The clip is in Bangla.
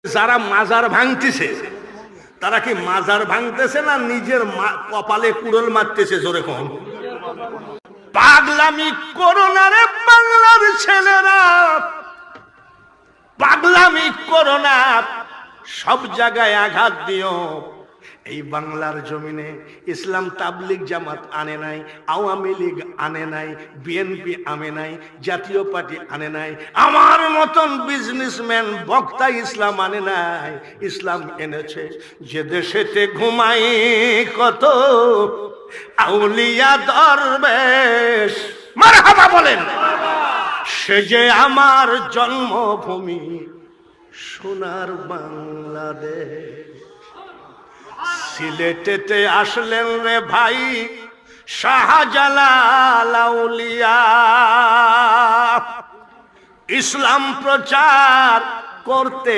যারা মাজার ভাঙতেছে তারা কি মাজার ভাঙতেছে না নিজের কপালে কুড়োল মারতেছে? জোরে কম। পাগলামি করো না রে বাংলার ছেলেরা, পাগলামি করো না, সব জায়গায় আঘাত দিও। এই বাংলার জমিনে ইসলাম তাবলিগ জামাত আনে নাই, আওয়ামী লীগ আনে নাই, বিএনপি আনে নাই, জাতীয় পার্টি আনে নাই, আমার মতন বিজনেসম্যান বক্তা ইসলাম আনে নাই। ইসলাম এনেছে যে দেশেতে ঘুমাই কত আউলিয়া দরবেশ, মারহাবা বলেন, সে যে আমার জন্মভূমি সোনার বাংলাদেশ। সিলেটেতে আসলেন রে ভাই শাহজালাল আউলিয়া, ইসলাম প্রচার করতে